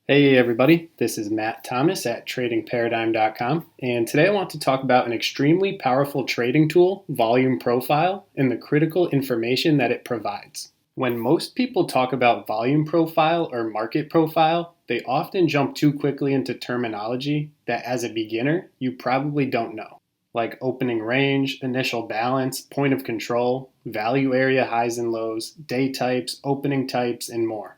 Hey everybody, this is Matt Thomas at tradingparadigm.com, and today I want to talk about an extremely powerful trading tool, volume profile, and the critical information that it provides. When most people talk about volume profile or market profile, they often jump too quickly into terminology that as a beginner you probably don't know, like opening range, initial balance, point of control, value area highs and lows, day types, opening types, and more.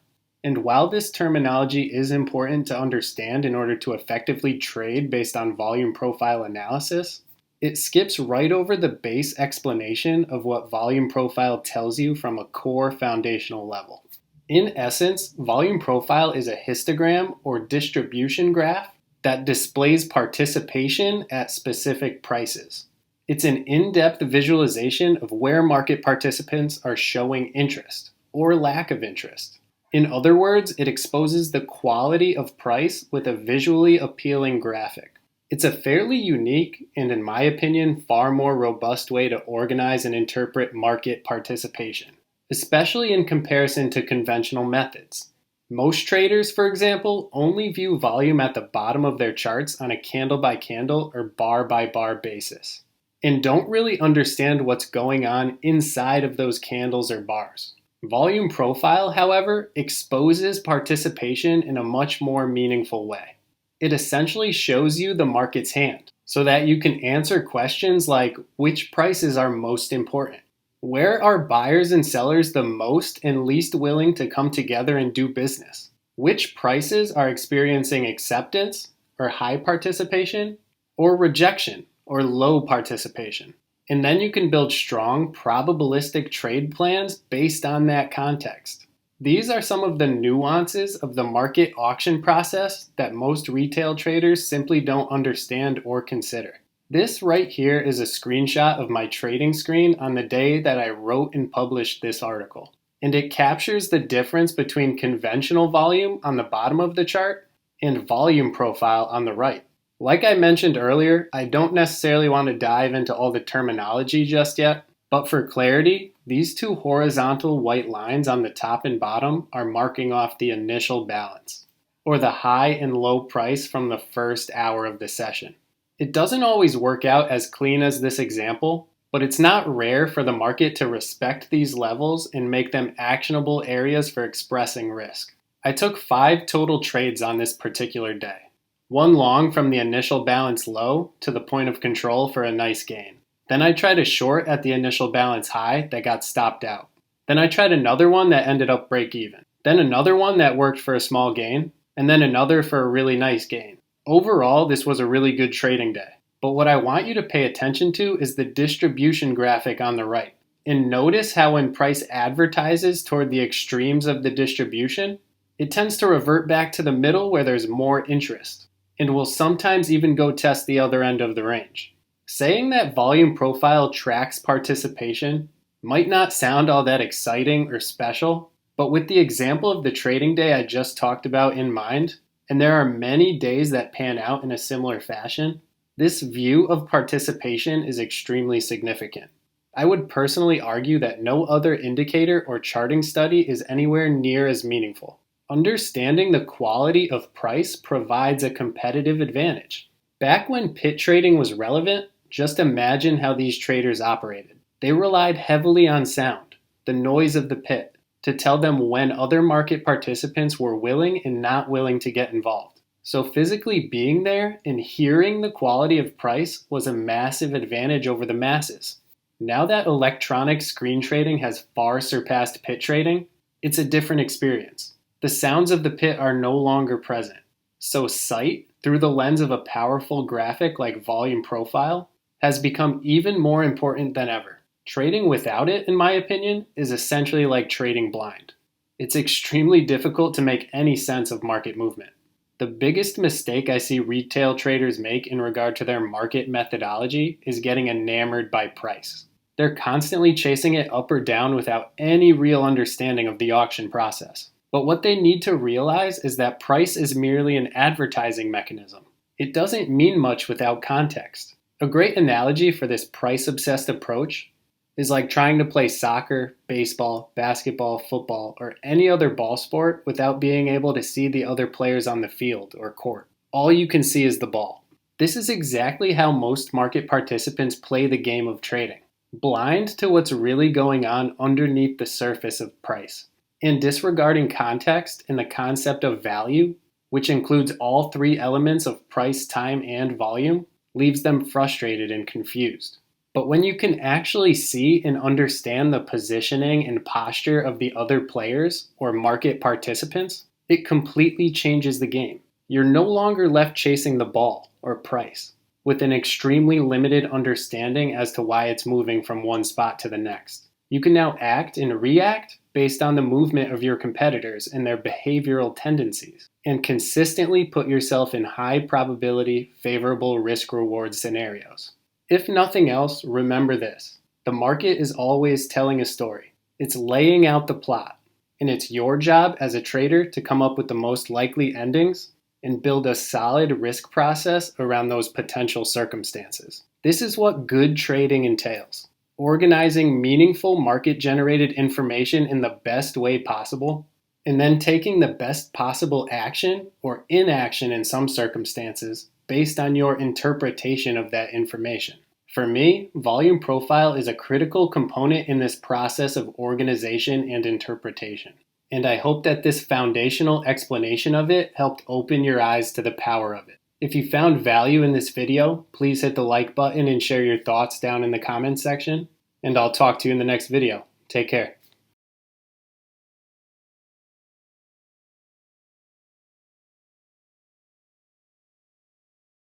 And while this terminology is important to understand in order to effectively trade based on volume profile analysis, it skips right over the base explanation of what volume profile tells you from a core foundational level. In essence, volume profile is a histogram or distribution graph that displays participation at specific prices. It's an in-depth visualization of where market participants are showing interest or lack of interest. In other words, it exposes the quality of price with a visually appealing graphic. It's a fairly unique and, in my opinion, far more robust way to organize and interpret market participation, especially in comparison to conventional methods. Most traders, for example, only view volume at the bottom of their charts on a candle by candle or bar by bar basis, and don't really understand what's going on inside of those candles or bars. Volume profile, however, exposes participation in a much more meaningful way. It essentially shows you the market's hand so that you can answer questions like which prices are most important? Where are buyers and sellers the most and least willing to come together and do business? Which prices are experiencing acceptance or high participation or rejection or low participation? And then you can build strong, probabilistic trade plans based on that context. These are some of the nuances of the market auction process that most retail traders simply don't understand or consider. This right here is a screenshot of my trading screen on the day that I wrote and published this article. And it captures the difference between conventional volume on the bottom of the chart and volume profile on the right. Like I mentioned earlier, I don't necessarily want to dive into all the terminology just yet, but for clarity, these two horizontal white lines on the top and bottom are marking off the initial balance, or the high and low price from the first hour of the session. It doesn't always work out as clean as this example, but it's not rare for the market to respect these levels and make them actionable areas for expressing risk. I took 5 total trades on this particular day. One long from the initial balance low to the point of control for a nice gain. Then I tried a short at the initial balance high that got stopped out. Then I tried another one that ended up break even. Then another one that worked for a small gain, and then another for a really nice gain. Overall, this was a really good trading day. But what I want you to pay attention to is the distribution graphic on the right. And notice how when price advertises toward the extremes of the distribution, it tends to revert back to the middle where there's more interest, and will sometimes even go test the other end of the range. Saying that volume profile tracks participation might not sound all that exciting or special, but with the example of the trading day I just talked about in mind, and there are many days that pan out in a similar fashion, this view of participation is extremely significant. I would personally argue that no other indicator or charting study is anywhere near as meaningful. Understanding the quality of price provides a competitive advantage. Back when pit trading was relevant, just imagine how these traders operated. They relied heavily on sound, the noise of the pit, to tell them when other market participants were willing and not willing to get involved. So physically being there and hearing the quality of price was a massive advantage over the masses. Now that electronic screen trading has far surpassed pit trading, it's a different experience. The sounds of the pit are no longer present. So sight, through the lens of a powerful graphic like volume profile, has become even more important than ever. Trading without it, in my opinion, is essentially like trading blind. It's extremely difficult to make any sense of market movement. The biggest mistake I see retail traders make in regard to their market methodology is getting enamored by price. They're constantly chasing it up or down without any real understanding of the auction process. But what they need to realize is that price is merely an advertising mechanism. It doesn't mean much without context. A great analogy for this price-obsessed approach is like trying to play soccer, baseball, basketball, football, or any other ball sport without being able to see the other players on the field or court. All you can see is the ball. This is exactly how most market participants play the game of trading, blind to what's really going on underneath the surface of price, and disregarding context and the concept of value, which includes all three elements of price, time, and volume, leaves them frustrated and confused. But when you can actually see and understand the positioning and posture of the other players or market participants, it completely changes the game. You're no longer left chasing the ball or price with an extremely limited understanding as to why it's moving from one spot to the next. You can now act and react based on the movement of your competitors and their behavioral tendencies, and consistently put yourself in high probability, favorable risk-reward scenarios. If nothing else, remember this. The market is always telling a story. It's laying out the plot, and it's your job as a trader to come up with the most likely endings and build a solid risk process around those potential circumstances. This is what good trading entails. Organizing meaningful market-generated information in the best way possible, and then taking the best possible action or inaction in some circumstances based on your interpretation of that information. For me, volume profile is a critical component in this process of organization and interpretation. And I hope that this foundational explanation of it helped open your eyes to the power of it. If you found value in this video, please hit the like button and share your thoughts down in the comments section. And I'll talk to you in the next video. Take care.